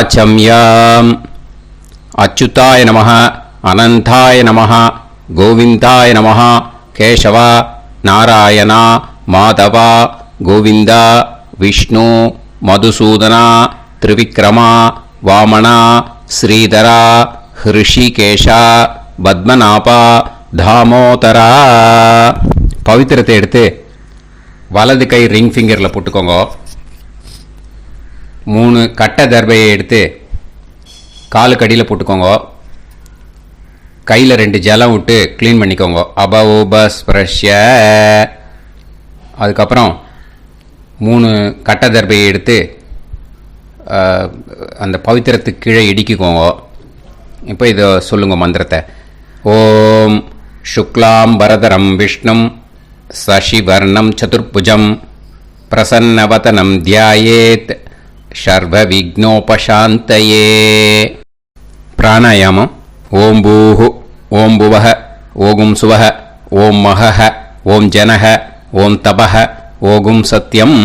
ஆச்சம்யாம். அச்சுதாய நமः, அனந்தாய நமः, கோவிந்தாய நமः, கேசவா, நாராயணா, மாதவா, கோவிந்தா, விஷ்ணு, மதுசூதனா, திரிவிக்ரமா, வாமனா, ஸ்ரீதரா, ஹிருஷிகேஷா, பத்மநாபா, தாமோதரா. பவித்திரத்தை எடுத்து வலது கை ரிங் ஃபிங்கரில் போட்டுக்கோங்க. 3 கட்டை தர்பையை எடுத்து காலுக்கடியில் போட்டுக்கோங்க. கையில் 2 ஜலம் விட்டு க்ளீன் பண்ணிக்கோங்க. அபஓபஸ்பிரஷ்ய. அதுக்கப்புறம் 3 கட்டை தர்பையை எடுத்து அந்த பவித்திரத்துக்கு கீழே இடிக்கிக்கோங்க. இப்போ இதை சொல்லுங்க மந்திரத்தை. ஓம் சுக்லாம் வரதரம் விஷ்ணும் சசிவர்ணம் சதுர்புஜம் பிரசன்னவதனம் தியாயேத் சர்வ விக்னோபசாந்தயே. பிராணாயாமம். ஓம் பூஹு, ஓம் புவஹ, ஓகும் சுவஹ, ஓம் மஹஹ, ஓம் ஜனஹ, ஓம் தபஹ, ஓகும் சத்யம்.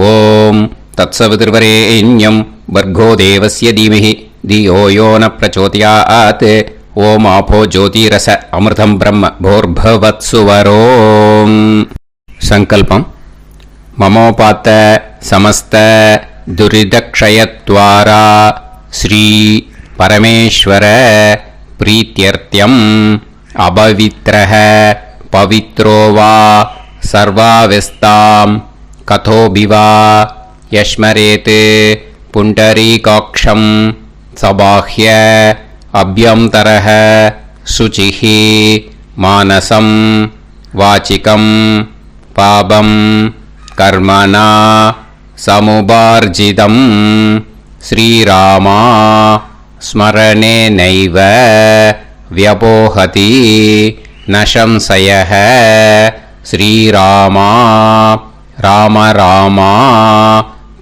ஓம் தத்சவிதுர்வரேண்யம் வர்கோ தேவஸ்ய தீமஹி தியோ யோ ந பிரச்சோதயாத். ஓம் ஆபோ ஜோதிரச அமிர்தம் பிரம்ம போர்பவத்சுவரோம். சங்கல்பம். மமோபாத்த சமஸ்த துரிதக்ஷயத்வாரா ஸ்ரீ பரமேஸ்வர பிரீத்யர்த்தியம் அபவித்ரஹ பவித்ரோ வா சர்வாவஸ்தாம் கதோபிவா யஸ்மரேத் புண்டரீகாக்ஷம் சபாஹ்ய அப்யந்தரஹ சுசிஹி மானசம் வாச்சிகம் பாபம் கர்மணா சமுபார்ஜிதம் ஸ்ரீராமா ஸ்மரணேனைவ வ்யபோஹதி நசம்சயஹ. ஸ்ரீராமா ராம ராமா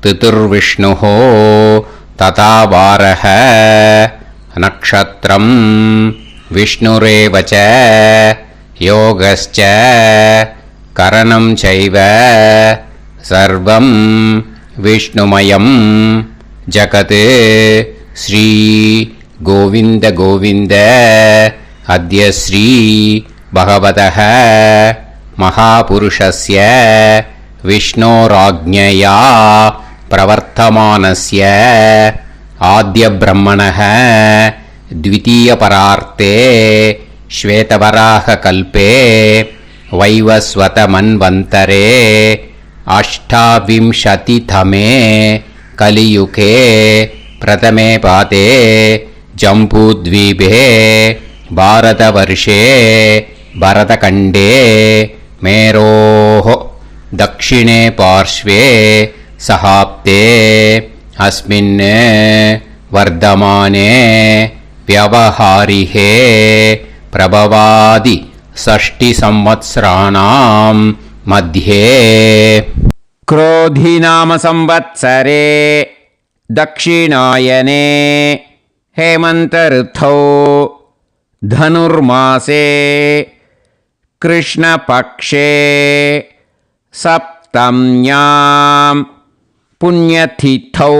திதிர்விஷ்ணுஹோ ததா வாரஹ. நக்ஷத்ரம் விஷ்ணுரேவச யோகஸ்ச கரணம் சைவ சர்வம் விஷ்ணுமயம் ஜகத். ஸ்ரீ கோவிந்த கோவிந்த அத்ய ஸ்ரீ பகவதः மகாபுருஷஸ்ய விஷ்ணோராஜ்ஞயா பிரவர்த்தமானஸ்ய ஆத்ய பிரம்மணः த்விதீயபரார்த்தே ஸ்வேதவராக கல்பே வைவஸ்வத மன்வந்தரே அஷ்டாவிம்சதிதமே கலியுகே பிரதமே பாதே ஜம்பூத்வீபே பாரதவர்ஷே பரதகண்டே மேரோः दक्षिणे पार्श्वे सहाप्ते अस्मिन् वर्धमाने व्यवहारिहे प्रभवादि षष्टिसंवत्सराणां मध्ये क्रोधिनाम संवत्सरे दक्षिणायने हेमन्तऋतौ धनुर्मासे कृष्णपक्षे सप्तम्यां पुण्यतिथौ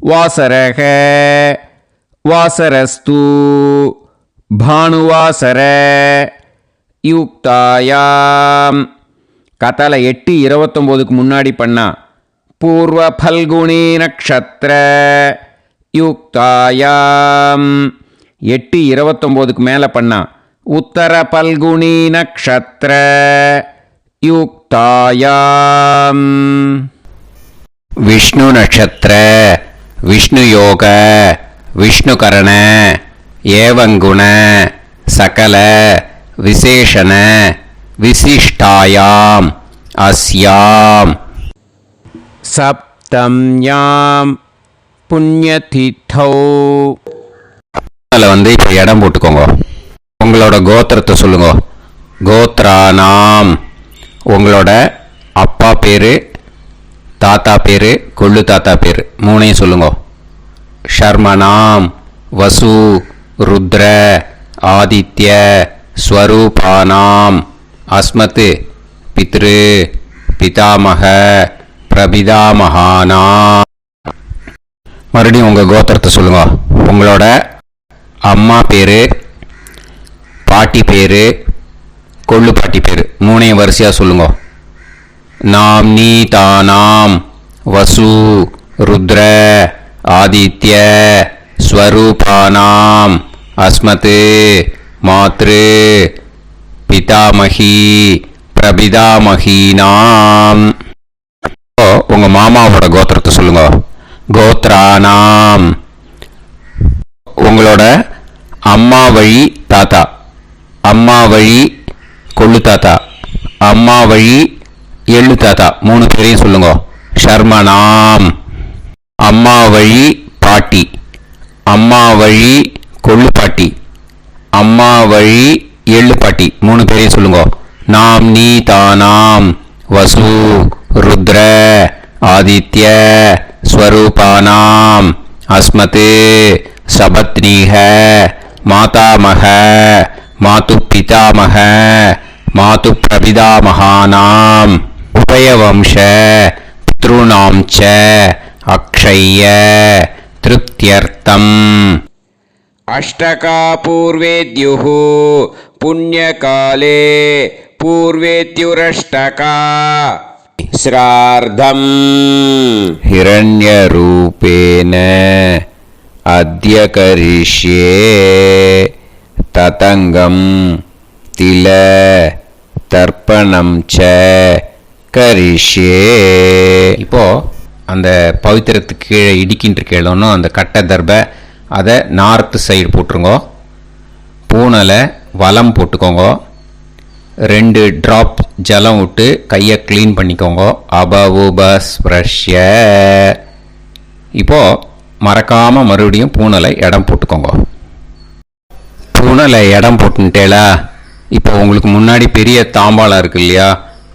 वासरः वासरस्तु भानुवासर युक्तायां கத்தலை 8:29க்கு முன்னாடி பண்ணா பூர்வ பல்குனி நக்ஷத்திர யுக்தாயாம். 8:29க்கு மேலே பண்ணா உத்தர பல்குனி நக்ஷத்திர யுக்தாயாம். விஷ்ணு நட்சத்திர விஷ்ணு யோக விஷ்ணுகரண ஏவங்குண சகல விசேஷண விசிஷ்டாயாம் அஸ்யாம் சப்தம்யாம் புண்ணியதிதௌ. அதில் இப்போ இடம் போட்டுக்கோங்க. உங்களோட கோத்திரத்தை சொல்லுங்க. கோத்ரானாம் உங்களோட அப்பா பேர், தாத்தா பேர், கொள்ளு தாத்தா பேர் 3ஐயும் சொல்லுங்க. ஷர்மனாம் வசு ருத்ர ஆதித்ய ஸ்வரூபானாம் அஸ்மத் பித்ரு பிதாமக பிரபிதாமகானாம் மறுபடியும் உங்கள் கோத்திரத்தை சொல்லுங்க. உங்களோட அம்மா பேர், பாட்டி பேர், கொள்ளு பாட்டி பேர் மூணையும் வரிசையாக சொல்லுங்க. நாம் நீ தானாம் வசு ருத்ர ஆதித்ய ஸ்வரூபானாம் அஸ்மத் மாத்ரு பிதாமகி பிரபிதாமகீனாம். உங்கள் மாமாவோட கோத்திரத்தை சொல்லுங்க. கோத்ரானாம். உங்களோட அம்மா வழி தாத்தா, அம்மா வழி கொள்ளு தாத்தா, அம்மா வழி எள்ளு தாத்தா மூணு பேரையும் சொல்லுங்க. ஷர்மனாம். அம்மா வழி பாட்டி, அம்மா வழி கொள்ளு பாட்டி, அம்மா வழி எள்ளு பாட்டி மூணு பேரையும் சொல்லுங்க. நாம் நீ தானாம் வசு ருத்ர ஆதித்ய ஸ்வரூபானாம் அஸ்மத் சபத்னீஹ மாதாமக மாது பிதாமக மாது பிரபிதாமகானாம் உபயவம்ச பித்ருணாம் ச அக்ஷய்ய திருப்தியர்த்தம். அஷ்டகா பூர்வேத்யுः புண்ணியகாலே பூர்வேத்யுரஷ்டகா ஸ்ரார்த்தம் ஹிரண்யரூபேன அத்ய கரிஷ்யே ததங்கம் தில தர்ப்பணம் ச கரிஷ்யே. இப்போ அந்த பவித்திரத்துக்கு கீழே இடிக்கின்ற கீழே அந்த கட்டை தர்பை அதை நார்த்து சைடு போட்டுருங்கோ. பூனலை வலம் போட்டுக்கோங்க. 2 ட்ராப் ஜலம் விட்டு கையை க்ளீன் பண்ணிக்கோங்க. அபவுபஸ்ப்ரஷ்ய. இப்போது மறக்காமல் மறுபடியும் பூனலை இடம் போட்டுக்கோங்க. பூனலை இடம் போட்டுட்டேலா. இப்போ உங்களுக்கு முன்னாடி பெரிய தாம்பாளம் இருக்கு இல்லையா,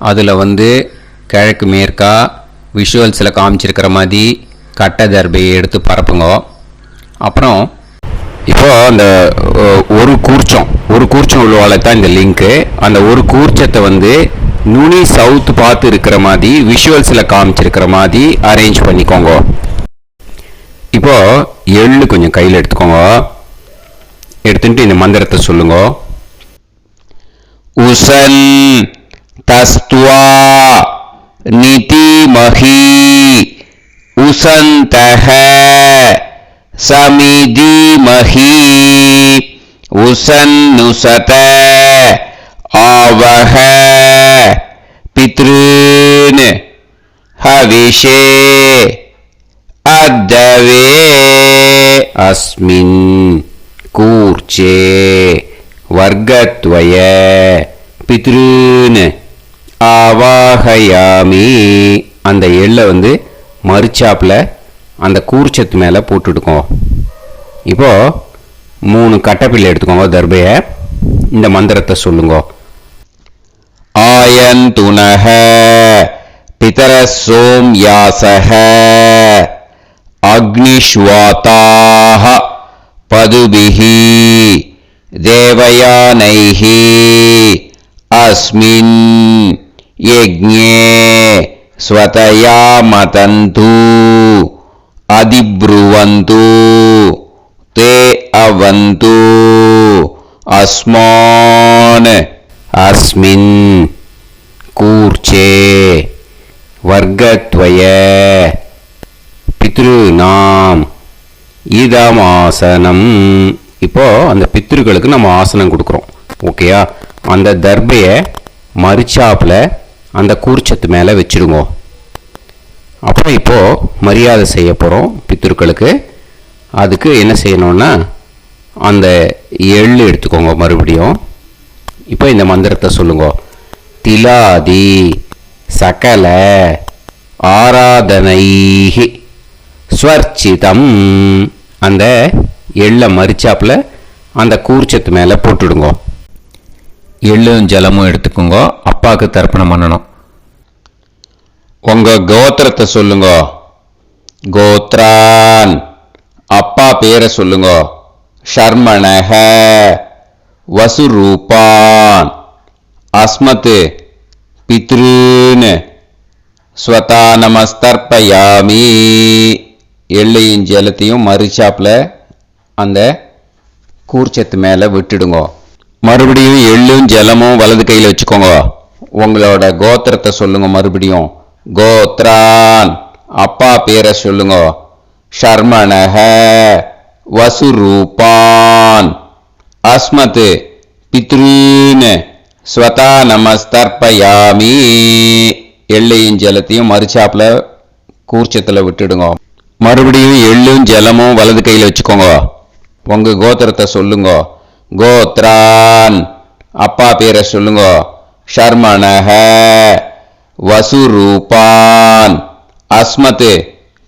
அதில் கிழக்கு மேற்கா விஷுவல்ஸில் காமிச்சிருக்கிற மாதிரி கட்டை தர்பையை எடுத்து பரப்புங்க. அப்புறம் இப்போ அந்த ஒரு கூர்ச்சம் உள்ளவால தான் இந்த லிங்க்கு. அந்த ஒரு கூர்ச்சத்தை நுனி சவுத் பார்த்து இருக்கிற மாதிரி விஷுவல்ஸில் காமிச்சிருக்கிற மாதிரி அரேஞ்ச் பண்ணிக்கோங்க. இப்போ எள்ளு கொஞ்சம் கையில் எடுத்துக்கோங்க. எடுத்துட்டு இந்த மந்திரத்தை சொல்லுங்க. உசன் தஸ்துவா நிதிமஹி உசந்தஹ சமிதிமஹி உசன்னுசத ஆவஹ பித்ருன் ஹவிஷே அத்தவே அஸ்மின் கூர்ச்சே வர்க்கத்வய பித்ருன் ஆவாஹயாமி. அந்த எள்ளை மறுச்சாப்பில் அந்த கூர்ச்சத்து மேலே போட்டுடுக்கோங்க. இப்போது 3 கட்டைப்பிள்ளை எடுத்துக்கோங்க. தர்பையை இந்த மந்திரத்தை சொல்லுங்க. ஆயந்துனஹ பிதர சோம்யாசஹ அக்னிஷ்வாதாஹ பதுபிஹி தேவயானைஹி அஸ்மின் யஜ்ஞே ஸ்வதயா மதந்து அதிப்ருவந்து தே அவது அஸ்மான் அஸ்மின் கூர்ச்சே வர்க்கத்வய பித்ருநாம் இதமாசனம். இப்போ அந்த பித்ருக்களுக்கு நம்ம ஆசனம் கொடுக்குறோம். ஓகேயா? அந்த தர்பையை மறுச்சாப்பில் அந்த கூர்ச்சத்து மேலே வச்சுருங்க. அப்புறம் இப்போது மரியாதை செய்ய போகிறோம் பித்ருக்களுக்கு. அதுக்கு என்ன செய்யணும்னா அந்த எள்ளு எடுத்துக்கோங்க. மறுபடியும் இப்போ இந்த மந்திரத்தை சொல்லுங்க. திலாதி சகல ஆராதனைஹி ஸ்வர்ச்சிதம். அந்த எள்ளை மரிச்சாப்பில் அந்த கூர்ச்சத்து மேலே போட்டுடுங்க. எள்ளும் ஜலமும் எடுத்துக்கோங்க. அப்பாவுக்கு தர்ப்பணம் பண்ணணும். உங்கள் கோத்திரத்தை சொல்லுங்க. கோத்ரான். அப்பா பேரை சொல்லுங்க. ஷர்மணஹ வசுரூபான் அஸ்மத் பித்ருன் ஸ்வதா நமஸ்தர்ப்பயாமி. எள்ளையும் ஜலத்தையும் மறிச்சாப்புல அந்த கூர்ச்சத்து மேலே விட்டுடுங்க. மறுபடியும் எள்ளும் ஜலமும் வலது கையில் வச்சுக்கோங்க. உங்களோட கோத்திரத்தை சொல்லுங்க. மறுபடியும் கோத்ரான், அப்பா பேரை சொல்லுங்க. ஷர்மணஹ வசுரூபான் அஸ்மத் பித்ருன்னு ஸ்வதா நமஸ்தர்ப்பயாமி. எள்ளையும் ஜலத்தையும் மறிச்சாப்புல கூர்ச்சத்தில் விட்டுடுங்க. மறுபடியும் எள்ளும் ஜலமும் வலது கையில் வச்சுக்கோங்க. உங்க கோத்திரத்தை சொல்லுங்க. கோத்ரான், அப்பா பேரை சொல்லுங்க. ஷர்மணஹ வசுரூபான் அஸ்மத்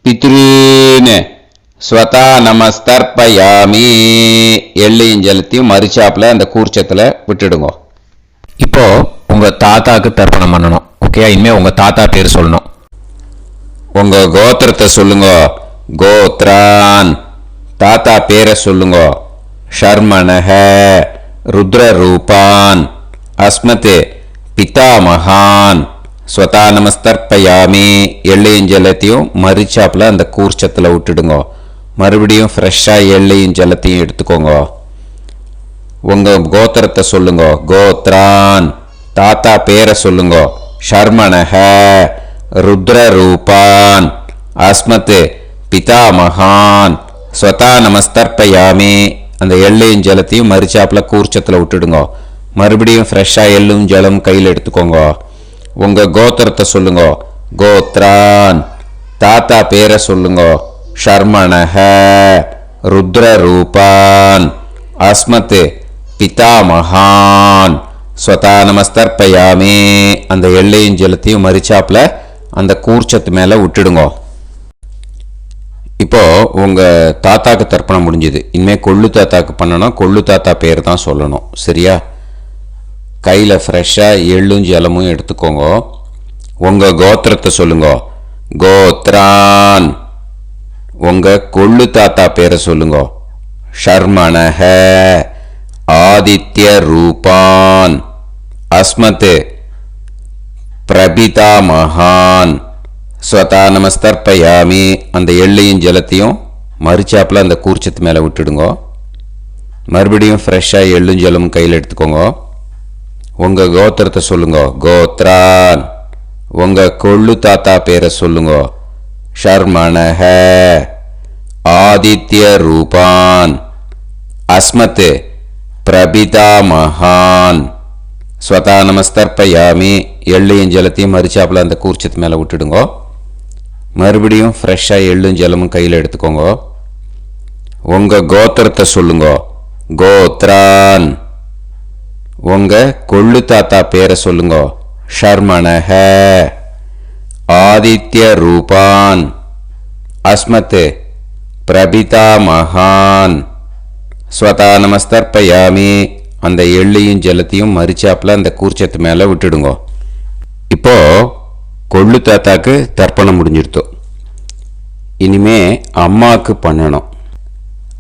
பித்ருன்னு ஸ்வதா நமஸ்தர்ப்பயாமி. எள்ளையும் ஜலத்தையும் மறிச்சாப்புல அந்த கூர்ச்சத்தில் விட்டுடுங்க. இப்போ உங்க தாத்தாக்கு தர்ப்பணம் பண்ணணும். ஓகே, இனிமே உங்க தாத்தா பேர் சொல்லணும். உங்க கோத்திரத்தை சொல்லுங்க. கோத்ரான், தாத்தா பேரை சொல்லுங்க. ஷர்மணஹ ருத்ரரூபான் அஸ்மத் பிதாமகான் ஸ்வதா நமஸ்தர்ப்பயாமி. எள்ளையும் ஜலத்தையும் மறிச்சாப்புல அந்த கூர்ச்சத்தில் விட்டுடுங்க. மறுபடியும் ஃப்ரெஷ்ஷாக எள்ளையும் ஜலத்தையும் எடுத்துக்கோங்க. உங்க கோத்திரத்தை சொல்லுங்க. கோத்ரான், தாத்தா பேரை சொல்லுங்க. ஷர்மணஹ ருத்ரரூபான் அஸ்மத் பிதாமகான் ஸ்வதா நமஸ்தர்ப்பயாமி. அந்த எள்ளையும் ஜலத்தையும் மறிச்சாப்புல கூர்ச்சத்தில் விட்டுடுங்க. மறுபடியும் ஃப்ரெஷ்ஷாக எள்ளும் ஜலம் கையில் எடுத்துக்கோங்க. உங்க கோத்திரத்தை சொல்லுங்க. கோத்ரான், தாத்தா பேரை சொல்லுங்க. ஷர்மணஹ ருத்ரரூபான் அஸ்மத் பிதாமகான் ஸ்வதா நமஸ்தர்ப்பயாமி. அந்த எள்ளையும் ஜலத்தையும் மறிச்சாப்புல அந்த கூர்ச்சத்து மேலே விட்டுடுங்க. இப்போ உங்க தாத்தாக்கு தர்ப்பணம் முடிஞ்சுது. இனிமேல் கொள்ளு தாத்தாக்கு பண்ணணும். கொள்ளு தாத்தா பேர் தான் சொல்லணும். சரியா? கையில் ஃப்ரெஷ்ஷாக எள்ளும் ஜலமும் எடுத்துக்கோங்க. உங்க கோத்திரத்தை சொல்லுங்க. கோத்ரான், உங்க கொள்ளு தாத்தா பேரை சொல்லுங்க. ஷர்மணஹ ஆதித்ய ரூபான் அஸ்மத் பிரபிதாமகான் ஸ்வதா நமஸ்தர்ப்பயாமி. அந்த எள்ளையும் ஜலத்தையும் மறிச்சாப்புல அந்த கூர்ச்சத்து மேலே விட்டுடுங்க. மறுபடியும் ஃப்ரெஷ்ஷாக எள்ளும் ஜலமும் கையில் எடுத்துக்கோங்க. உங்க கோத்திரத்தை சொல்லுங்க. கோத்ரான், உங்க கொள்ளு தாத்தா பேரை சொல்லுங்க. ஷர்மணஹ ஆதித்ய ரூபான் அஸ்மத் பிரபிதாமகான் ஸ்வதா நமஸ்தர்ப்பயாமி. எள்ளையும் ஜலத்தையும் மறிச்சாப்புல அந்த கூர்ச்சத்து மேலே விட்டுடுங்க. மறுபடியும் ஃப்ரெஷ்ஷாக எள்ளும் ஜலமும் கையில் எடுத்துக்கோங்க. உங்க கோத்திரத்தை சொல்லுங்க. கோத்ரான், உங்க கொள்ளு தாத்தா பேரை சொல்லுங்க. ஷர்மணஹ ஆதித்ய ரூபான் அஸ்மத் பிரபிதாமகான் ஸ்வதா நமஸ்தர்ப்பயாமி. அந்த எள்ளையும் ஜலத்தையும் மறிச்சாப்புல அந்த கூர்ச்சத்து மேலே விட்டுடுங்க. இப்போ கொள்ளு தாத்தாக்கு தர்ப்பணம் முடிஞ்சிடுத்தோம். இனிமே அம்மாவுக்கு பண்ணணும்.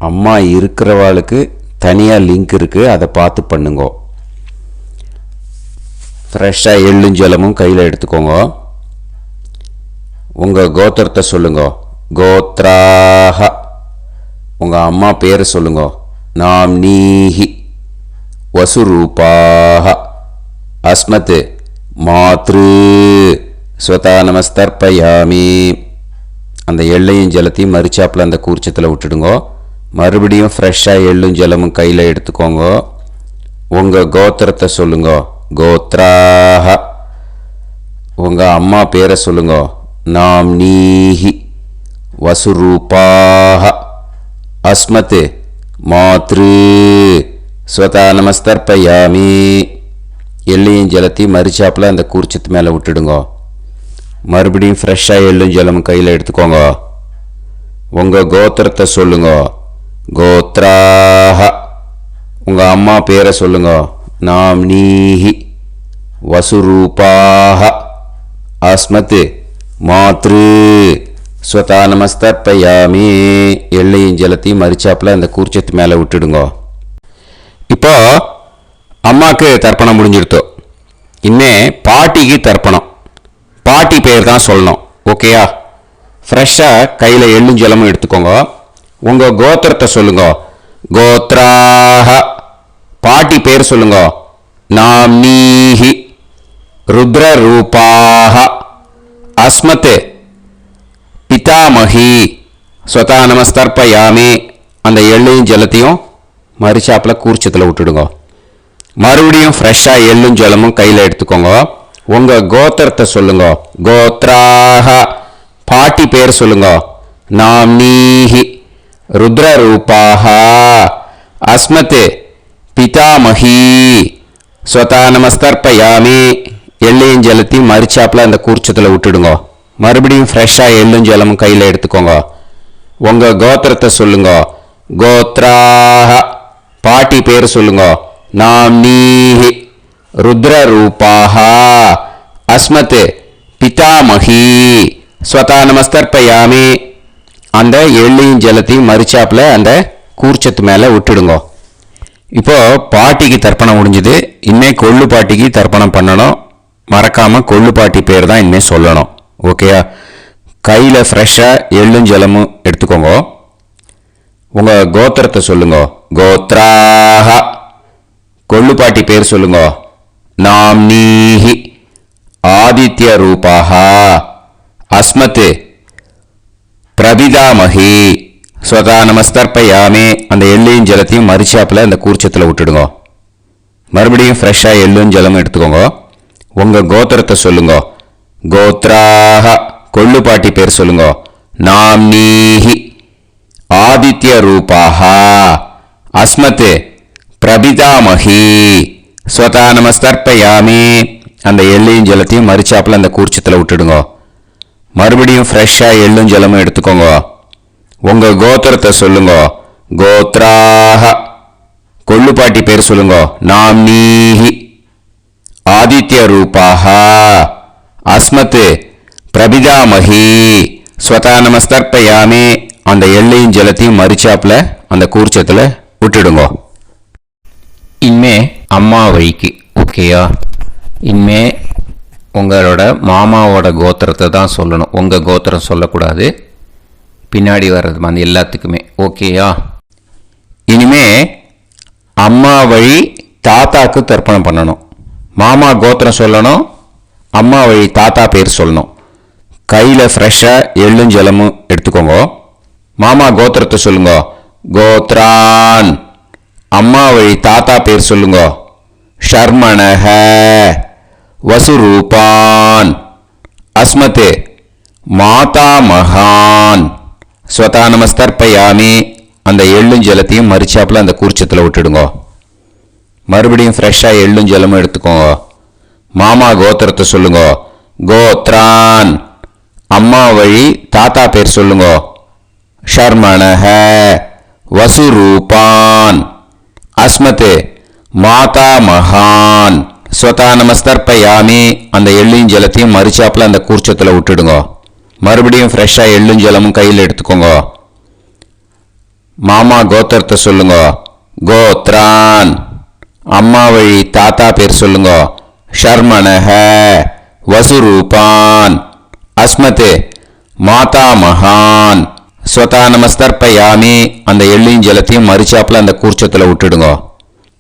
அம்மா இருக்கிறவாளுக்கு தனியாக லிங்க் இருக்குது, அதை பார்த்து பண்ணுங்க. ஃப்ரெஷ்ஷாக எள்ளும் ஜலமும் கையில் எடுத்துக்கோங்க. உங்கள் கோத்திரத்தை சொல்லுங்க. கோத்ராஹ, உங்கள் அம்மா பேர் சொல்லுங்க. நாம் நீஹி வசுரூபாஹ அஸ்மத் மாத்ரு ஸ்வதா நமஸ்தர்ப்பயாமி. அந்த எள்ளையும் ஜலத்தையும் மறிச்சாப்புல அந்த கூர்ச்சத்தில் விட்டுடுங்க. மறுபடியும் ஃப்ரெஷ்ஷாக எள்ளும் ஜலமும் கையில் எடுத்துக்கோங்க. உங்கள் கோத்திரத்தை சொல்லுங்க. கோத்ராஹ, உங்கள் அம்மா பேரை சொல்லுங்க. நாம் நீஹி வசுரூபாஹ அஸ்மத் மாத்ரு ஸ்வதா நமஸ்தர்ப்பயாமி. எள்ளையும் ஜலத்தையும் மறிச்சாப்புல அந்த கூர்ச்சத்து மேலே விட்டுடுங்க. மறுபடியும் ஃப்ரெஷ்ஷாக எள்ளும் ஜலமும் கையில் எடுத்துக்கோங்க. உங்கள் கோத்திரத்தை சொல்லுங்க. கோத்ராஹ, உங்கள் அம்மா பேரை சொல்லுங்க. நாம் நீஹி வசுரூபாஹ அஸ்மத் மாத்ரு ஸ்வதா நமஸ்தர்ப்பயாமி. எள்ளையும் ஜலத்தையும் மறிச்சாப்புல அந்த கூர்ச்சத்து மேலே விட்டுடுங்க. இப்போ அம்மாவுக்கு தர்ப்பணம் முடிஞ்சிருத்தோ. இன்னே பாட்டிக்கு தர்ப்பணம். பாட்டி பேர் தான் சொல்லணும். ஓகேயா? ஃப்ரெஷ்ஷாக கையில் எள்ளும் ஜலமும் எடுத்துக்கோங்க. உங்கள் கோத்திரத்தை சொல்லுங்க. கோத்ராஹ. பாட்டி பேர் சொல்லுங்க. நாம்னீஹி. ருத்ரரூபாஹ. அஸ்மத் பிதாமகி. ஸ்வதா நமஸ்தர்ப்பயாமி. அந்த எள்ளையும் ஜலத்தையும் மறுச்சாப்பில் கூர்ச்சத்தில் விட்டுடுங்க. மறுபடியும் ஃப்ரெஷ்ஷாக எள்ளும் ஜலமும் கையில் எடுத்துக்கோங்க. உங்கள் கோத்திரத்தை சொல்லுங்க. கோத்ராஹ. பாட்டி பேர் சொல்லுங்க. நாம்னீஹி. ருத்ரரூபாஹ. அஸ்மத் பிதாமகி. ஸ்வதா நமஸ்தர்ப்பயாமி. எள்ளையும் ஜலத்தையும் மறுச்சாப்பில் அந்த கூர்ச்சத்தில் விட்டுடுங்க. மறுபடியும் ஃப்ரெஷ்ஷாக எள்ளும் ஜலமும் கையில் எடுத்துக்கோங்க. உங்கள் கோத்திரத்தை சொல்லுங்க. கோத்ராஹ. பாட்டி பேர் சொல்லுங்க. நாம்னீஹி. ருத்ரரூபாஹ. அஸ்மத் பிதாமகி. ஸ்வதா நமஸ்தர்ப்பயாமி. அந்த எள்ளையும் ஜலத்தையும் மறுச்சாப்பில் அந்த கூர்ச்சத்து மேலே விட்டுடுங்க. இப்போ பாட்டிக்கு தர்ப்பணம் முடிஞ்சுது. இனிமே கொள்ளு பாட்டிக்கு தர்ப்பணம் பண்ணணும். மறக்காமல் கொள்ளு பாட்டி பேர் தான் இனிமேல் சொல்லணும். ஓகேயா? கையில் ஃப்ரெஷ்ஷாக எள்ளும் ஜலமும் எடுத்துக்கோங்க. உங்கள் கோத்திரத்தை சொல்லுங்க. கோத்ராஹ. கொள்ளுப்பாட்டி பேர் சொல்லுங்க. நாம்னீஹி. ஆதித்ய ரூபாஹ. அஸ்மத் பிரபிதாமகி. ஸ்வதா நமஸ்தர்ப்பயாமி. அந்த எள்ளையும் ஜலத்தையும் மறுச்சாப்பில் அந்த கூர்ச்சத்தில் விட்டுடுங்க. மறுபடியும் ஃப்ரெஷ்ஷாக எள்ளும் ஜலமும் எடுத்துக்கோங்க. உங்கள் கோத்திரத்தை சொல்லுங்க. கோத்ராஹ. கொள்ளுப்பாட்டி பேர் சொல்லுங்க. நாம்னீஹி. ஆதித்ய ரூபாஹ. அஸ்மத் பிரபிதாமகி. ஸ்வதா நமஸ்தர்ப்பயாமி. அந்த எள்ளையும் ஜலத்தையும் மறுச்சாப்பில் அந்த கூர்ச்சத்தில் விட்டுடுங்க. மறுபடியும் ஃப்ரெஷ்ஷாக எள்ளும் ஜலமும் எடுத்துக்கோங்க. உங்கள் கோத்திரத்தை சொல்லுங்க. கோத்ராஹ. கொள்ளுப்பாட்டி பேர் சொல்லுங்க. நாம்னீஹி. ஆதித்ய ரூபாஹ. அஸ்மத் பிரபிதாமகி. ஸ்வதா நமஸ்தர்ப்பயாமி. அந்த எள்ளையும் ஜலத்தையும் மறுச்சாப்பில் அந்த கூர்ச்சத்தில் விட்டுடுங்க. இனிமே அம்மா வழிக்கு. ஓகேயா? இனிமே உங்களோட மாமாவோட கோத்திரத்தை தான் சொல்லணும். உங்கள் கோத்திரம் சொல்லக்கூடாது. பின்னாடி வர்றது அந்த எல்லாத்துக்குமே. ஓகேயா? இனிமே அம்மா வழி தாத்தாக்கு தர்ப்பணம் பண்ணணும். மாமா கோத்திரம் சொல்லணும். அம்மா வழி தாத்தா பேர் சொல்லணும். கையில் ஃப்ரெஷ்ஷாக எள்ளும் ஜலமும் எடுத்துக்கோங்க. மாமா கோத்திரத்தை சொல்லுங்க. கோத்ரான். அம்மா வழி தாத்தா பேர் சொல்லுங்க. ஷர்மணஹ. வசுரூபான். அஸ்மத் மாதாமகான். ஸ்வதா நமஸ்தர்ப்பயாமி. அந்த எள்ளும் ஜலத்தையும் மறுச்சாப்பில் அந்த கூர்ச்சத்தில் விட்டுடுங்க. மறுபடியும் ஃப்ரெஷ்ஷாக எள்ளும் ஜலமும் எடுத்துக்கோங்க. மாமா கோத்திரத்தை சொல்லுங்க. கோத்ரான். அம்மா வழி தாத்தா பேர் சொல்லுங்க. ஷர்மணஹ. வசுரூபான். அஸ்மத் மாதாமகான். ஸ்வதா நமஸ்தர்ப்பயாமி. அந்த எள்ளையும் ஜலத்தையும் மறுச்சாப்பில் அந்த கூர்ச்சத்தில் விட்டுடுங்க. மறுபடியும் ஃப்ரெஷ்ஷாக எள்ளும் ஜலமும் கையில் எடுத்துக்கோங்க. மாமா கோத்திரத்தை சொல்லுங்க. கோத்ரான். அம்மா வழி தாத்தா பேர் சொல்லுங்க. ஷர்மணஹ. வசுரூபான். அஸ்மத் மாதாமகான். ஸ்வதா நமஸ்தர்ப்பயாமி. அந்த எள்ளையும் ஜலத்தையும் மறுச்சாப்பில் அந்த கூர்ச்சத்தில் விட்டுடுங்க.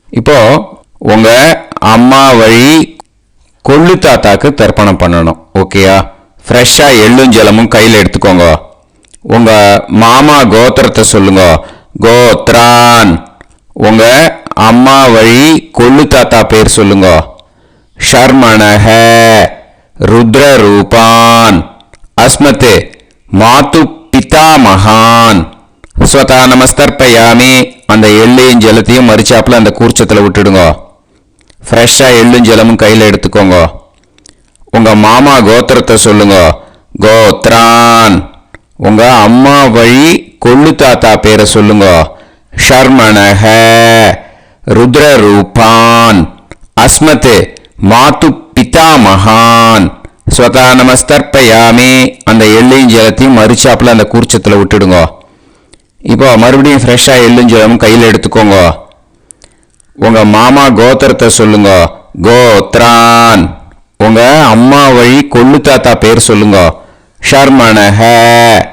இப்போ உங்கள் அம்மா வழி கொள்ளு தாத்தாக்கு தர்ப்பணம் பண்ணணும். ஓகேயா? ஃப்ரெஷ்ஷாக எள்ளும் ஜலமும் கையில் எடுத்துக்கோங்க. உங்கள் மாமா கோத்திரத்தை சொல்லுங்க. கோத்ரான். உங்கள் அம்மா வழி கொள்ளு தாத்தா பேர் சொல்லுங்க. ஷர்மணஹ. ருத்ரரூபான். அஸ்மத் மாது பிதாமகான். ஸ்வதா நமஸ்தர்ப்பயாமி. அந்த எள்ளையும் ஜலத்தையும் மறுச்சாப்பில் அந்த கூர்ச்சத்தில் விட்டுடுங்க. ஃப்ரெஷ்ஷாக எள்ளும் ஜலமும் கையில் எடுத்துக்கோங்க. உங்கள் மாமா கோத்திரத்தை சொல்லுங்க. கோத்ரான். உங்கள் அம்மா வழி கொள்ளு தாத்தா பேரை சொல்லுங்க. ஷர்மணஹ. ருத்ரரூபான். அஸ்மத் மாது பிதாமகான். ஸ்வதா நமஸ்தர்ப்பயாமி. அந்த எள்ளையும் ஜலத்தையும் மறுச்சாப்பில் அந்த கூர்ச்சத்தில் விட்டுடுங்க. இப்போ மறுபடியும் ஃப்ரெஷ்ஷாக எள்ளும் ஜலமும் கையில் எடுத்துக்கோங்க. உங்கள் மாமா கோத்திரத்தை சொல்லுங்க. கோத்ரான். உங்கள் அம்மா வழி கொள்ளு தாத்தா பேர் சொல்லுங்க. ஷர்மணஹ.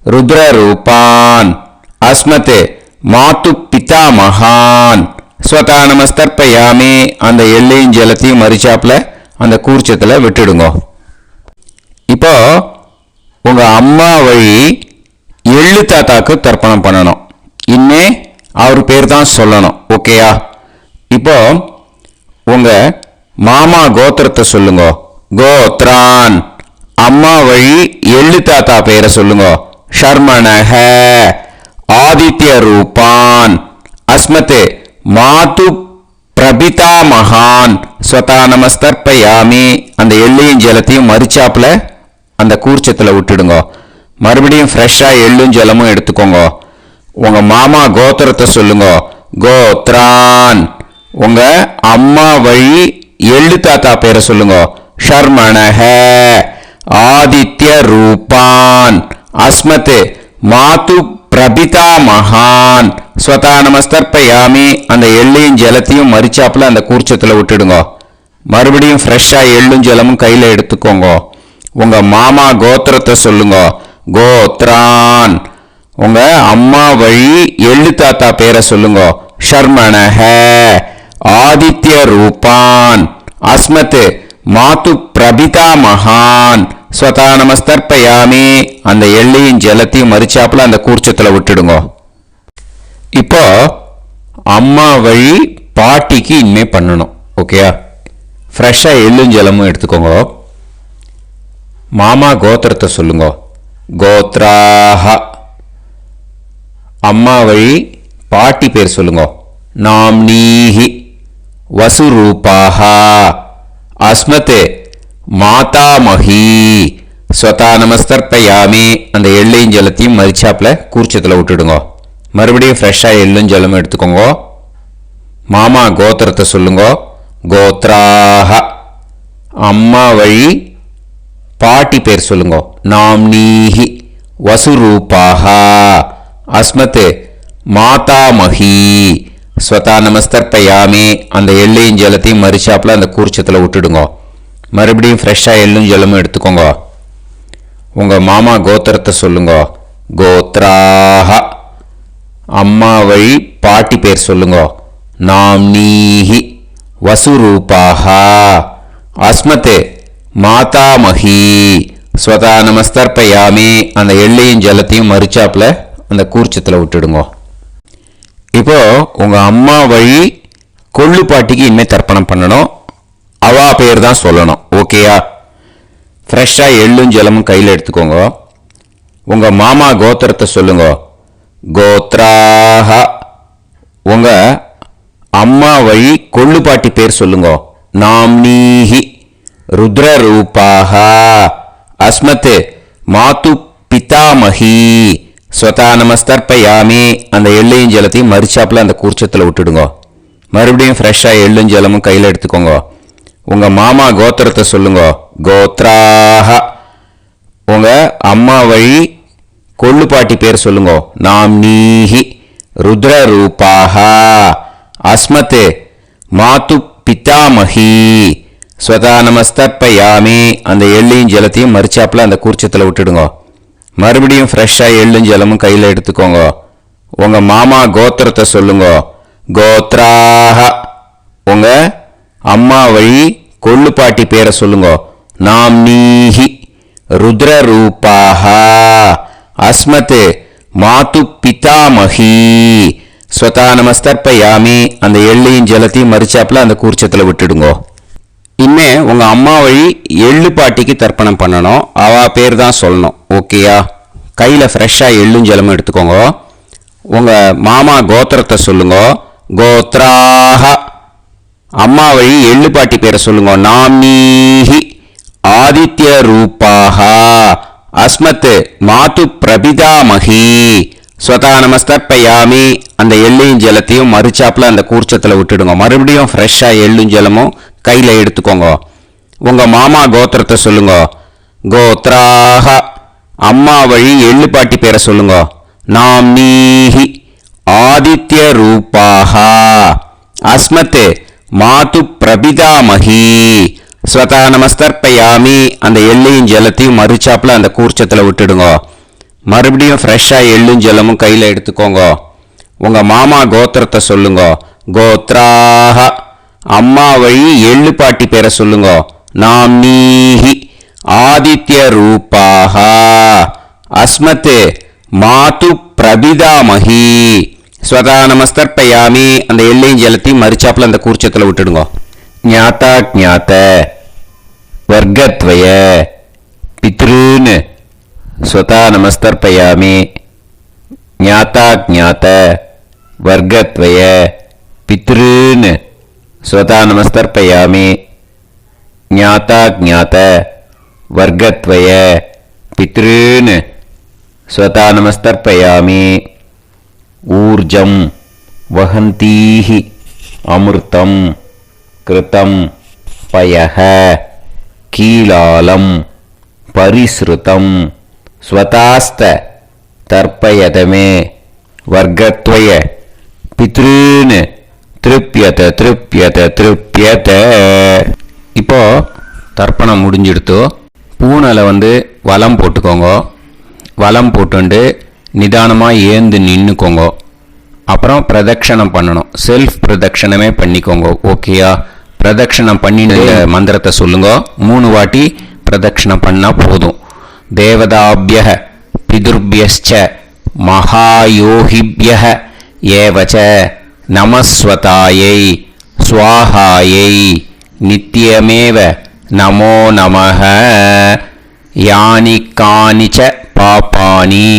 ருத்ரரூபான் அஸ்மத் மாது பிதாமகான் ஸ்வதா நமஸ்தர்ப்பயாமி. அந்த எள்ளையும் ஜலத்தையும் மறிச்சாப்புல அந்த கூர்ச்சத்தில் விட்டுடுங்க. இப்போ உங்க அம்மா வழி எள்ளு தாத்தாக்கு தர்ப்பணம் பண்ணணும். இன்னே அவர் பேர் தான் சொல்லணும். ஓகேயா? இப்போ உங்க மாமா கோத்திரத்தை சொல்லுங்க. கோத்ரான். அம்மா வழி எள்ளு தாத்தா பேரை சொல்லுங்க. ஷர்மணஹ ஆதித்ய ரூபான் அஸ்மத் மாது பிரபிதா மகான் ஸ்வதா நமஸ்தர்ப்பயாமி. அந்த எள்ளையும் ஜலத்தையும் மறிச்சாப்புல அந்த கூர்ச்சத்தில் விட்டுடுங்க. மறுபடியும் ஃப்ரெஷ்ஷாக எள்ளும் ஜலமும் எடுத்துக்கோங்க. உங்க மாமா கோத்திரத்தை சொல்லுங்க. கோத்ரான். உங்க அம்மா வழி எள்ளு தாத்தா பேரை சொல்லுங்க. ஷர்மணஹ ஆதித்ய ரூபான் அஸ்மத் மாது பிரபிதா மகான் ஸ்வதா நமஸ்தர்ப்பயாமி. அந்த எள்ளையும் ஜலத்தையும் மறிச்சாப்புல அந்த கூர்ச்சத்தில் விட்டுடுங்க. மறுபடியும் ஃப்ரெஷ்ஷாக எள்ளும் ஜலமும் கையில் எடுத்துக்கோங்க. உங்க மாமா கோத்திரத்தை சொல்லுங்க. கோத்ரான். உங்க அம்மா வழி எள்ளு தாத்தா பேரை சொல்லுங்க. ஷர்மணஹ ஆதித்ய ரூபான் அஸ்மத் மாது பிரபிதா மகான் ஸ்வதா நமஸ்தர்ப்பயாமி. அந்த எள்ளையும் ஜலத்தையும் மறிச்சாப்புல அந்த கூர்ச்சத்தில் விட்டுடுங்க. இப்போ அம்மா வழி பாட்டிக்கு இனிமே பண்ணணும். ஓகேயா? ஃப்ரெஷ்ஷாக எள்ளும் ஜலமும் எடுத்துக்கோங்க. மாமா கோத்திரத்தை சொல்லுங்க. கோத்ராஹ. அம்மா வழி பாட்டி பேர் சொல்லுங்க. நாம்னீஹி வசுரூபாஹ அஸ்மத் மாதாமஹி ஸ்வதா நமஸ்தர்ப்பயாமி. அந்த எள்ளையும் ஜலத்தையும் மறிச்சாப்புல கூர்ச்சத்தில் விட்டுடுங்க. மறுபடியும் ஃப்ரெஷ்ஷாக எள்ளும் ஜலமும் எடுத்துக்கோங்க. மாமா கோத்திரத்தை சொல்லுங்க. கோத்ராஹ. அம்மா வழி பாட்டி பேர் சொல்லுங்க. நாம்னீஹி வசுரூபாஹ அஸ்மத் மாதாமஹி ஸ்வதா நமஸ்தர்ப்பயாமி. அந்த எள்ளையும் ஜலத்தையும் மறிச்சாப்புல அந்த கூர்ச்சத்தில் விட்டுடுங்க. மறுபடியும் ஃப்ரெஷ்ஷாக எள்ளும் ஜலமும் எடுத்துக்கோங்க. உங்க மாமா கோத்திரத்தை சொல்லுங்க. கோத்ராஹ. அம்மா வழி பாட்டி பேர் சொல்லுங்க. நாம்னீஹி வசுரூபாஹ அஸ்மத் மாதாமஹி ஸ்வதா நமஸ்தர்ப்பயாமி. அந்த எள்ளையும் ஜலத்தையும் மறிச்சாப்புல அந்த கூர்ச்சத்தில் விட்டுடுங்க. இப்போ உங்க அம்மா வழி கொள்ளு பாட்டிக்கு இனிமேல் தர்ப்பணம் பண்ணணும். அவா பேர் தான் சொல்லணும். ஓகேயா? ஃப்ரெஷ்ஷாக எள்ளும் ஜலமும் கையில் எடுத்துக்கோங்க. உங்க மாமா கோத்திரத்தை சொல்லுங்க. கோத்ராஹ. உங்க அம்மா வழி கொள்ளு பாட்டி பேர் சொல்லுங்க. நாம்னீஹி ருத்ரரூபாஹ அஸ்மத் மாது பிதாமஹி ஸ்வதா நமஸ்தர்ப்பயாமி. அந்த எள்ளையும் ஜலத்தையும் மறிச்சாப்புல அந்த கூர்ச்சத்தில் விட்டுடுங்க. மறுபடியும் ஃப்ரெஷ்ஷாக எள்ளும் ஜலமும் கையில் எடுத்துக்கோங்க. உங்க மாமா கோத்திரத்தை சொல்லுங்க. கோத்ராஹ. உங்க அம்மா வழி கொள்ளு பாட்டி பேர் சொல்லுங்க. நாம்னீஹி ருத்ரரூபாஹ அஸ்மத் மாது பிதாமஹி ஸ்வதா நமஸ்தர்ப்பயாமி. அந்த எள்ளையும் ஜலத்தையும் மறிச்சாப்புல அந்த கூர்ச்சத்தில் விட்டுடுங்க. மறுபடியும் ஃப்ரெஷ்ஷாக எள்ளும் ஜலமும் கையில் எடுத்துக்கோங்க. உங்க மாமா கோத்திரத்தை சொல்லுங்க. கோத்ராஹ. உங்க அம்மா வழி கொள்ளு பாட்டி பேரை சொல்லுங்க. நாம்னீஹி ருத்ரரூபாஹ அஸ்மத் மாது பிதாமஹி ஸ்வதா நமஸ்தர்ப்பயாமி. அந்த எள்ளையும் ஜலத்தையும் மறிச்சாப்புல அந்த கூர்ச்சத்தில் விட்டுடுங்க. இனிமே உங்க அம்மா வழி எள்ளு பாட்டிக்கு தர்ப்பணம் பண்ணணும். அவா பேர் தான் சொல்லணும். ஓகேயா? கையில் ஃப்ரெஷ்ஷாக எள்ளும் ஜலமும் எடுத்துக்கோங்க. உங்க மாமா கோத்திரத்தை சொல்லுங்க. கோத்ராஹ. அம்மா வழி எள்ளு பாட்டி பேரை சொல்லுங்க. நாம்னீஹி ஆதித்ய ரூபாஹ அஸ்மத் மாது பிரபிதாமஹி ஸ்வதா நமஸ்தர்ப்பயாமி. அந்த எள்ளையும் ஜலத்தையும் மறிச்சாப்புல அந்த கூர்ச்சத்தில் விட்டுடுங்க. மறுபடியும் ஃப்ரெஷ்ஷாக எள்ளும் ஜலமும் கையில் எடுத்துக்கோங்க. உங்க மாமா கோத்திரத்தை சொல்லுங்க. கோத்ராஹ. அம்மா வழி எள்ளு பாட்டி பேரை சொல்லுங்க. நாம்னீஹி ஆதித்ய ரூபாஹ அஸ்மத் மாது பிரபிதாமஹி ஸ்வதா நமஸ்தர்ப்பயாமி. அந்த எள்ளையும் ஜலத்தையும் மறிச்சாப்புல அந்த கூர்ச்சத்தில் விட்டுடுங்க. மறுபடியும் ஃப்ரெஷ்ஷாக எள்ளும் ஜலமும் கையில் எடுத்துக்கோங்க. உங்கள் மாமா கோத்திரத்தை சொல்லுங்க. கோத்ராக. அம்மா வழி எள்ளு பாட்டி பேரை சொல்லுங்க. நாம்னீஹி ஆதித்ய ரூபாக அஸ்மத் மாது பிரபிதாமஹி ஸ்வதா நமஸ்தர்ப்பயாமி. அந்த எள்ளையும் ஜலத்தையும் மறிச்சாப்பில் அந்த கூர்ச்சத்தில் விட்டுடுங்க. ஞாதா ஞாத வர்க்கத்வய பித்ருன் ஸ்வதா நமஸ்தர்ப்பயாமி. ஞாதா ஞாத வர்க்கத்வய பித்ருன் ஸ்வதா நமஸ்தர்ப்பயாமி. ஞாதா ஞாத வர்க்கத்வய பித்ருன் ஸ்வதா நமஸ்தர்ப்பயாமி. ஊர்ஜம் வஹந்தீஹி அமிர்தம் கிருதம் பயஹ கீலாலம் பரிஸ்ருதம் ஸ்வதாஸ்த தர்ப்பயதமே வர்க்கத்வய பித்ருன் திருப்யத திருப்யத திருப்யத. இப்போ தர்ப்பணம் முடிஞ்சிடுத்தோ பூனலை வலம் போட்டுக்கோங்க. வலம் போட்டுண்டு நிதானமாக ஏந்து நின்றுக்கோங்க. அப்புறம் பிரதட்சணம் பண்ணணும். செல்ஃப் பிரதட்சணமே பண்ணிக்கோங்க. ஓகேயா? பிரதட்சணம் பண்ணிட்டு மந்திரத்தை சொல்லுங்க. 3 வாட்டி பிரதட்சணம் பண்ணால் போதும். தேவதாபிய பிதுர்பியஸ்ச மகாயோகிபிய ஏவச்ச நமஸ்வதாயை ஸ்வாஹாயை நித்யமேவ நமோ நமஹ. யானி கானிச்ச பாபானி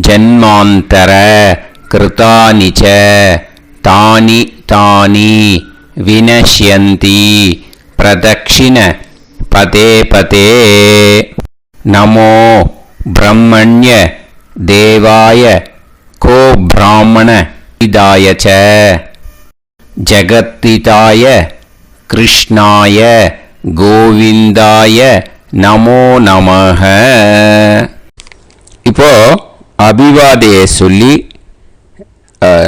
ஜன்மாந்தர கிருதானி ச தானி தானி வினஷ்யந்தி பிரதக்ஷிண பதே பதே. நமோ பிரம்மண்ய தேவாய கோ பிராமண இதாய ச ஜகத்திதாய கிருஷ்ணாய கோவிந்தாய நமோ நமஹ. இப்போ அபிவாதையை சொல்லி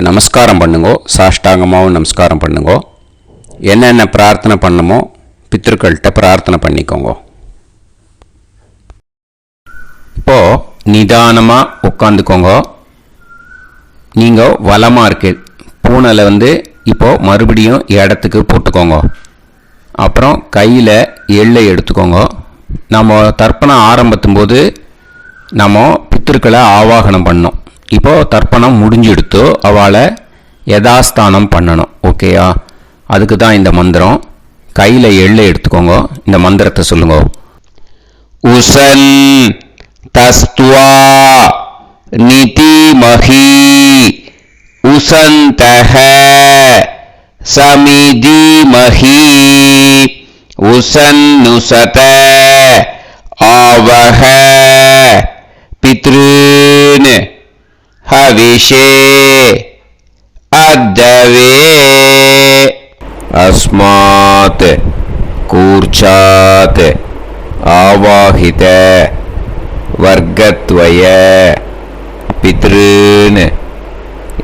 நமஸ்காரம் பண்ணுங்கோ. சாஷ்டாங்கமாகவும் நமஸ்காரம் பண்ணுங்கோ. என்னென்ன பிரார்த்தனை பண்ணமோ பித்ருக்கள்கிட்ட பிரார்த்தனை பண்ணிக்கோங்க. இப்போ நிதானமாக உட்காந்துக்கோங்க. நீங்கள் வலமாக இருக்கு பூனலை இப்போ மறுபடியும் இடத்துக்கு போட்டுக்கோங்க. அப்புறம் கையில் எள்ளை எடுத்துக்கோங்க. நம்ம தர்ப்பணம் ஆரம்பித்தும் போது நம்ம பித்திருக்களை ஆவாகனம் பண்ணோம். இப்போது தர்ப்பணம் முடிஞ்செடுத்து அவளை யதாஸ்தானம் பண்ணணும். ஓகேயா? அதுக்கு தான் இந்த மந்திரம். கையில் எள்ளை எடுத்துக்கோங்க. இந்த மந்திரத்தை சொல்லுங்க. உசன் தஸ்துவா நிதிமஹி உசந்தஹ சமிதிமஹி உசன்னுசத ஆவஹ பித்ருன் ஹவிஷே அத்தவே. அஸ்மாத் கூர்ச்சாத் ஆவாஹித வர்க்கத்வய பித்ருன்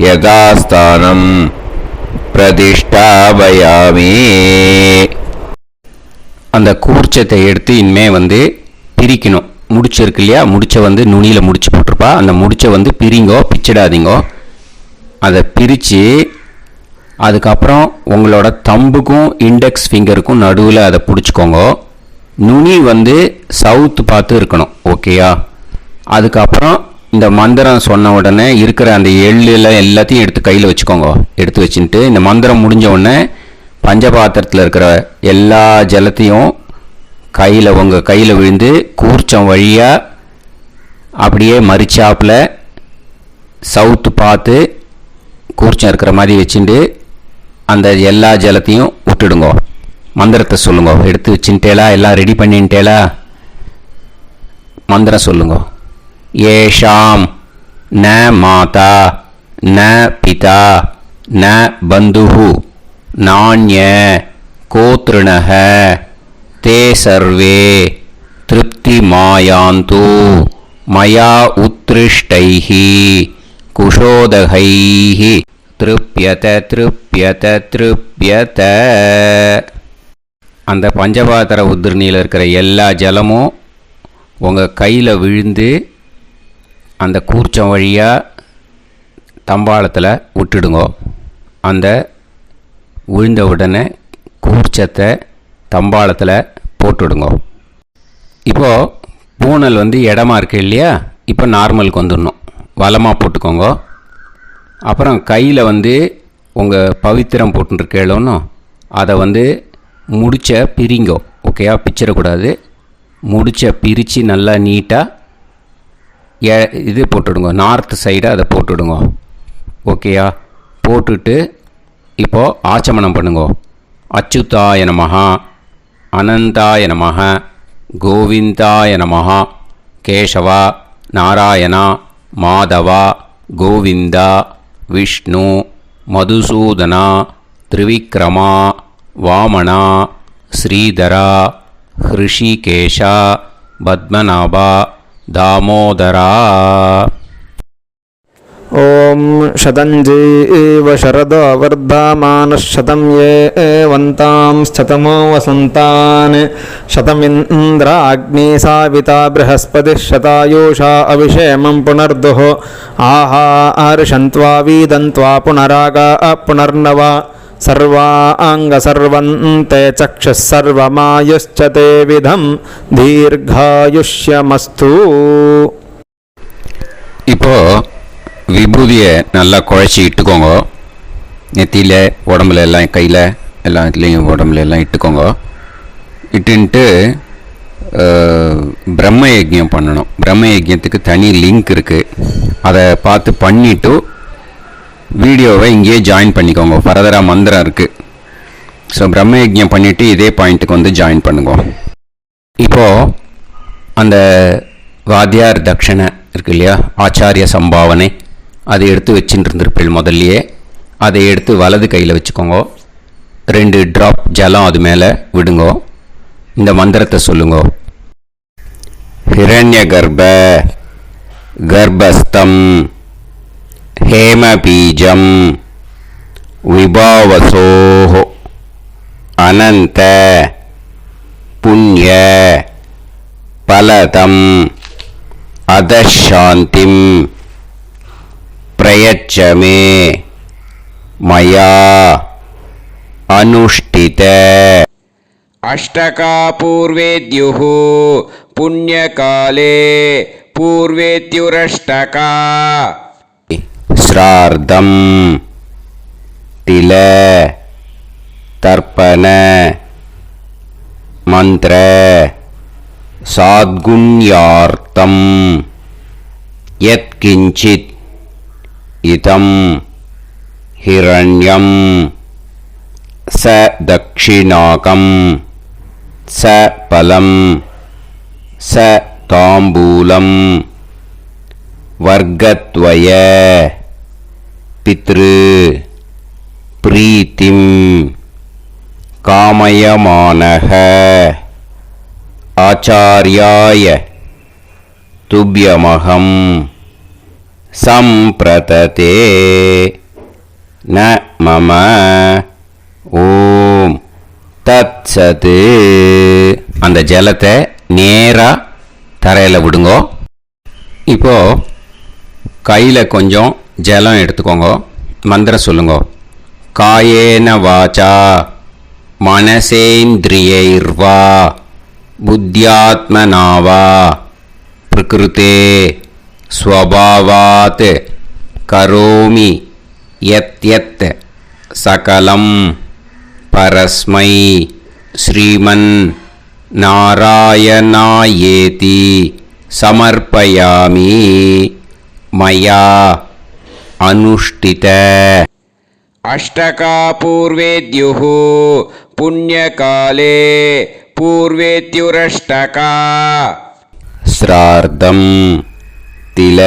யதாஸ்தானம் பிரதிஷ்டாபயாமி. அந்த கூர்ச்சத்தை எடுத்து இனிமே பிரிக்கணும். முடிச்சிருக்கு இல்லையா? முடிச்சை நுனியில் முடிச்சு போட்டிருப்பா. அந்த முடிச்சை பிரிங்கோ, பிச்சிடாதீங்கோ. அதை பிரித்து அதுக்கப்புறம் உங்களோட தம்புக்கும் இண்டெக்ஸ் ஃபிங்கருக்கும் நடுவில் அதை பிடிச்சிக்கோங்க. நுனி சவுத்து பார்த்து இருக்கணும். ஓகேயா? அதுக்கப்புறம் இந்த மந்திரம் சொன்ன உடனே இருக்கிற அந்த எள்ளில் எல்லாத்தையும் எடுத்து கையில் வச்சுக்கோங்க. எடுத்து வச்சுட்டு இந்த மந்திரம் முடிஞ்ச உடனே பஞ்சபாத்திரத்தில் இருக்கிற எல்லா ஜலத்தையும் உங்கள் கையில் விழுந்து கூர்ச்சம் வழியாக அப்படியே மறிச்சாப்பில் சவுத்து பார்த்து கூர்ச்சம் இருக்கிற மாதிரி வச்சுட்டு அந்த எல்லா ஜலத்தையும் விட்டுடுங்க. மந்திரத்தை சொல்லுங்க. எடுத்து வச்சுட்டேலா? எல்லாம் ரெடி பண்ணிட்டேலா? மந்திரம் சொல்லுங்க. ஏஷாம் ந மாதா ந பிதா ந பந்துஹு நாண்ய கோத்ருணஹ தே சர்வே திருப்தி மாயாந்து மயா உத்ருஷ்டைஹி குஷோதகைஹி திருப்யத திருப்யத திருப்யத. அந்த பஞ்சபாத்திர உதிரணியில் இருக்கிற எல்லா ஜலமும் உங்கள் கையில் விழுந்து அந்த கூர்ச்சம் வழியாக தம்பாளத்தில் விட்டுடுங்கோ. அந்த விழுந்த உடனே கூர்ச்சத்தை தம்பாளத்தில் போட்டுவிடுங்க. இப்போது பூனல் இடமா இருக்கு இல்லையா, இப்போ நார்மலுக்கு வந்துடணும். வலமாக போட்டுக்கோங்க. அப்புறம் கையில் உங்கள் பவித்திரம் போட்டுருக்கேளோன்னு அதை முடிச்ச பிரிங்கோ. ஓகேயா, பிச்சிடக்கூடாது. முடிச்ச பிரித்து நல்லா நீட்டாக இது போட்டுடுங்க. நார்த் சைடு அதை போட்டுவிடுங்க. ஓகேயா, போட்டுட்டு இப்போது ஆச்சமனம் பண்ணுங்க. அச்சுதாய நமஹ, அனந்தாய நமஹ, கோவிந்தாய நமஹ, கேசவா, நாராயணா, மாதவா, கோவிந்தா, விஷ்ணு, மதுசூதனா, திரிவிக்ரமா, வாமனா, ஸ்ரீதரா, ஹிருஷிகேஷா, பத்மநாபா, தாமோதரா. ॐ शतञ्जीव शरदो वर्धमानः शतं ये एवन्तां शतमो वसन्तान् शतमिन्द्राग्नी साविता बृहस्पतिः शतायुषा अभिषेमं पुनर्दुः आहार्षन्त्वा वीदन्त्वा पुनरागा पुनर्नवा सर्वाङ्गसर्वन्ते चक्षुः सर्वमायुश्च ते विधं दीर्घायुष्यमस्तु. இப்போது விபூதியை நல்லா குழச்சி இட்டுக்கோங்க. நெத்தியில், உடம்புல எல்லாம், கையில் எல்லாம் இதுலேயும் உடம்புல எல்லாம் இட்டுக்கோங்க. இட்டுன்ட்டு பிரம்ம யஜ்யம் பண்ணணும். பிரம்ம யஜ்யத்துக்கு தனி லிங்க் இருக்குது. அதை பார்த்து பண்ணிவிட்டு வீடியோவை இங்கேயே ஜாயின் பண்ணிக்கோங்க. ஃபர்தராக மந்திரம் இருக்குது. ஸோ பிரம்ம யஜ்யம் பண்ணிவிட்டு இதே பாயிண்ட்டுக்கு ஜாயின் பண்ணுங்க. இப்போது அந்த வாத்தியார் தட்சணை இருக்கு இல்லையா, ஆச்சாரிய சம்பாவனை, அதை எடுத்து வச்சுட்டு இருந்திருப்பேன் முதல்லையே. அதை எடுத்து வலது கையில் வச்சுக்கோங்க. 2 ட்ராப் ஜலம் அது மேலே விடுங்கோ. இந்த மந்திரத்தை சொல்லுங்க. ஹிரண்ய கர்ப்ப கர்ப்பஸ்தம் ஹேமபீஜம் விபாவசோஹ அனந்த புண்ணிய பலதம் அதசாந்திம் பிரயச்சமே மயா அனுஷ்டித. अष्टकापूर्वेद्युः पुण्यकाले पूर्वेद्युरष्टका. श्रार्धम् तिल तर्पण मंत्र साद्गुण्यार्थम् यत्किंचित् इदं हिरण्यं स दक्षिणाकं स फलं स ताम्बूलं वर्गद्वय पितृ प्रीतिं कामयमानः आचार्याय तुभ्यमहं संप्रतते न मम ஓம் தத்சது. அந்த ஜலத்தை நேராக தரையில் விடுங்கோ. இப்போது கையில் கொஞ்சம் ஜலம் எடுத்துக்கோங்க. மந்திரம் சொல்லுங்க. காயேன வாச்சா மனசேந்திரியைர்வா புத்தியாத்மனாவா பிரகிருதே ஸ்வபாவாத் கரோமி யத் யத் சகலம் பரஸ்மை ஸ்ரீமன் நாராயணாயேதி சமர்ப்பயாமி மயா அனுஷ்டித. अष्टकापूर्वेद्युः पुण्यकाले पूर्वेद्युरष्टका. श्रार्धं तिल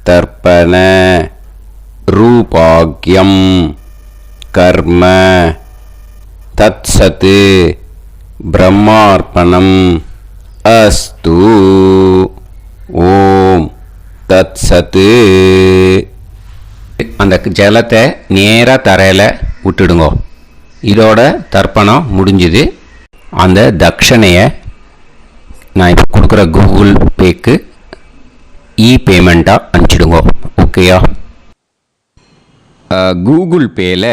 तर्पण रूपाग्यं कर्म तत्सत् ब्रह्मार्पणम् अस्तु. ஓம் தத்சத். அந்த ஜலத்தை நேராக தரையில் விட்டுடுங்க. இதோட தர்ப்பணம் முடிஞ்சுது. அந்த தட்சணையை நான் இப்போ கொடுக்குற கூகுள் பேக்கு பேமெண்ட்டாக அனுப்பிச்சிடுங்க. ஓகேயா? கூகுள் பேயில்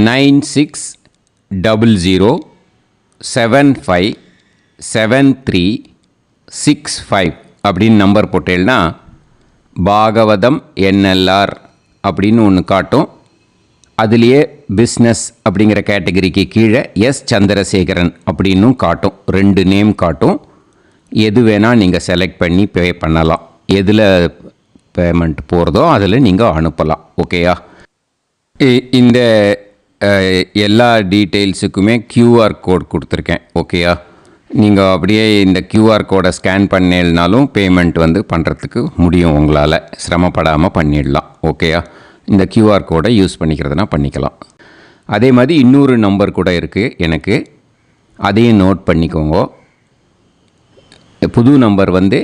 9600757365 அப்படின்னு நம்பர் போட்டேன்னா பாகவதம் NLR அப்படின்னு ஒன்று காட்டும். அதுலேயே பிஸ்னஸ் அப்படிங்கிற கேட்டகரிக்கு கீழே எஸ் சந்திரசேகரன் அப்படின்னும் காட்டும். 2 நேம் காட்டும். எது வேணால் நீங்கள் செலக்ட் பண்ணி பே பண்ணலாம். எதில் பேமெண்ட் போகிறதோ அதில் நீங்கள் அனுப்பலாம். ஓகேயா? இந்த எல்லா டீட்டெயில்ஸுக்குமே QR கோட் கொடுத்துருக்கேன். ஓகேயா? நீங்கள் அப்படியே இந்த QR கோடை ஸ்கேன் பண்ணேன்னாலும் பேமெண்ட் வந்து பண்ணுறதுக்கு முடியும். உங்களால் சிரமப்படாமல் பண்ணிடலாம். ஓகேயா? இந்த QR கோடை யூஸ் பண்ணிக்கிறதுனா பண்ணிக்கலாம். அதே மாதிரி இன்னொரு நம்பர் கூட இருக்குது எனக்கு, அதையும் நோட் பண்ணிக்கோங்க. புது நம்பர் வந்து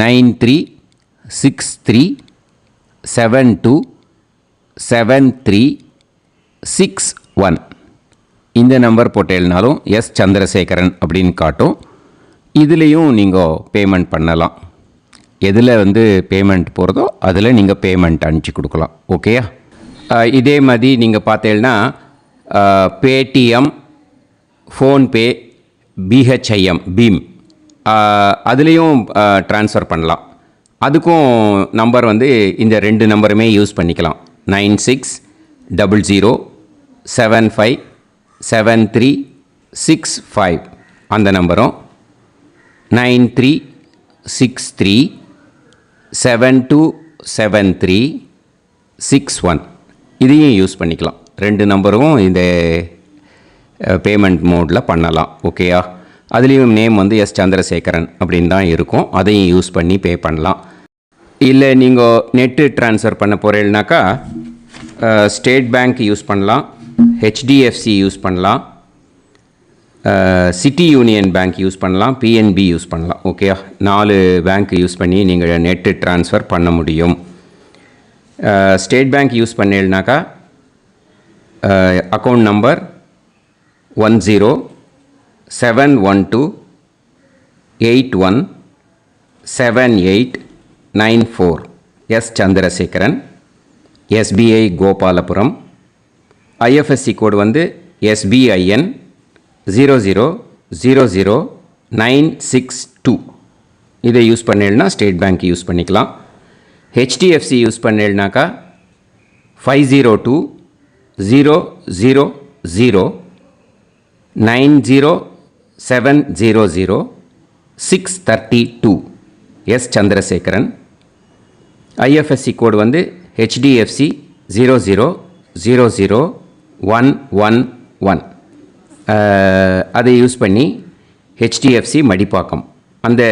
9363727361. இந்த நம்பர் போட்டேன்னாலும் எஸ் சந்திரசேகரன் அப்படின்னு காட்டும். இதுலேயும் நீங்கள் பேமெண்ட் பண்ணலாம். எதில் வந்து பேமெண்ட் போகிறதோ அதில் நீங்கள் பேமெண்ட் அனுப்பிச்சி கொடுக்கலாம். ஓகேயா? இதே மாதிரி நீங்கள் பார்த்தீங்கன்னா பேடிஎம், ஃபோன்பே, BHIM பீம் அதுலேயும் ட்ரான்ஸ்ஃபர் பண்ணலாம். அதுக்கும் நம்பர் வந்து இந்த 2 நம்பருமே யூஸ் பண்ணிக்கலாம். 9600757365 அந்த நம்பரும் 9363727361 இதையும் யூஸ் பண்ணிக்கலாம். 2 நம்பரும் இந்த பேமெண்ட் மோடில் பண்ணலாம். ஓகேயா? அதுலேயும் நேம் வந்து எஸ் சந்திரசேகரன் அப்படின்னு தான் இருக்கும். அதையும் யூஸ் பண்ணி பே பண்ணலாம். இல்லை நீங்கள் நெட்டு ட்ரான்ஸ்ஃபர் பண்ண போகிறீங்கனாக்கா ஸ்டேட் பேங்க் யூஸ் பண்ணலாம், HDFC யூஸ் பண்ணலாம், சிட்டி யூனியன் பேங்க் யூஸ் பண்ணலாம், PNB யூஸ் பண்ணலாம். ஓகேயா? 4 பேங்க் யூஸ் பண்ணி நீங்கள் நெட்டு ட்ரான்ஸ்ஃபர் பண்ண முடியும். ஸ்டேட் பேங்க் யூஸ் பண்ணீங்கனாக்கா account number 10712817894 S Chandrasekaran, SBI Gopalapuram. IFSC code வந்து SBIN 0000962. இதை யூஸ் பண்ணேன்னா ஸ்டேட் பேங்க் யூஸ் பண்ணிக்கலாம். HDFC யூஸ் பண்ணேன்னாக்கா 50200907000632 எஸ் சந்திரசேகரன். IFSC கோடு வந்து HDFC 0000111. அதை யூஸ் பண்ணி HDFC மடிப்பாக்கம் அந்த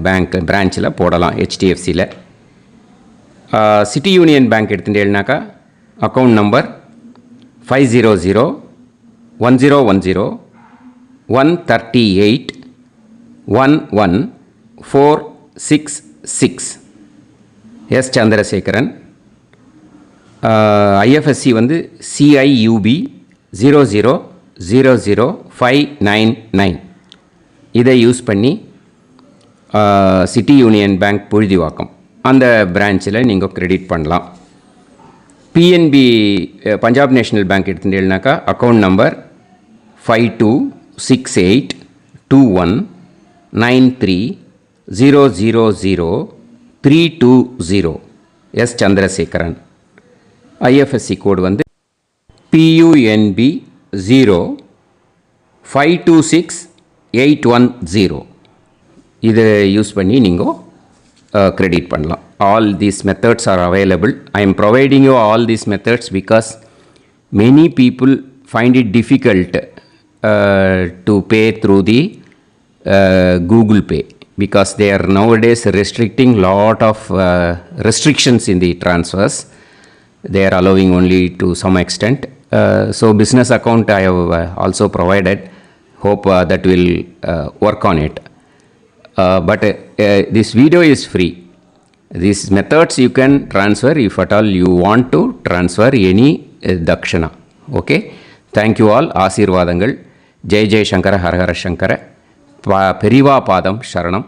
பேங்க் பிரான்ச்சில் போடலாம். HDFCயில் சிட்டி யூனியன் பேங்க் எடுத்துட்டேன்னாக்கா account number 5001013811466 S Chandrasekaran. IFSC வந்து CIUB 0000599. இதை யூஸ் பண்ணி சிட்டி யூனியன் பேங்க் புழுதிவாக்கம் அந்த பிரான்ச்சில் நீங்கள் கிரெடிட் பண்ணலாம். PNB பஞ்சாப் நேஷ்னல் பேங்க் எடுத்துட்டேன்னாக்கா account number 52682193000320 S Chandrasekaran. IFSC code வந்து PUNB 0526810. இதை யூஸ் பண்ணி நீங்கள் கிரெடிட் பண்ணலாம். All these methods are available. I am providing you all these methods because many people find it difficult to pay through the Google Pay because they are nowadays restricting lot of restrictions in the transfers. They are allowing only to some extent. So business account I have also provided. Hope that will work on it. But this video is free. These methods you can transfer if at all you want to transfer any dakshana. Okay? Thank you all. ஆசீர்வாதங்கள். ஜெய் ஜெய் சங்கர ஹரஹர சங்கர. பெரிவா பாதம் சரணம்.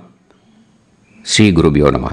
ஸ்ரீ குருபியோ நமः.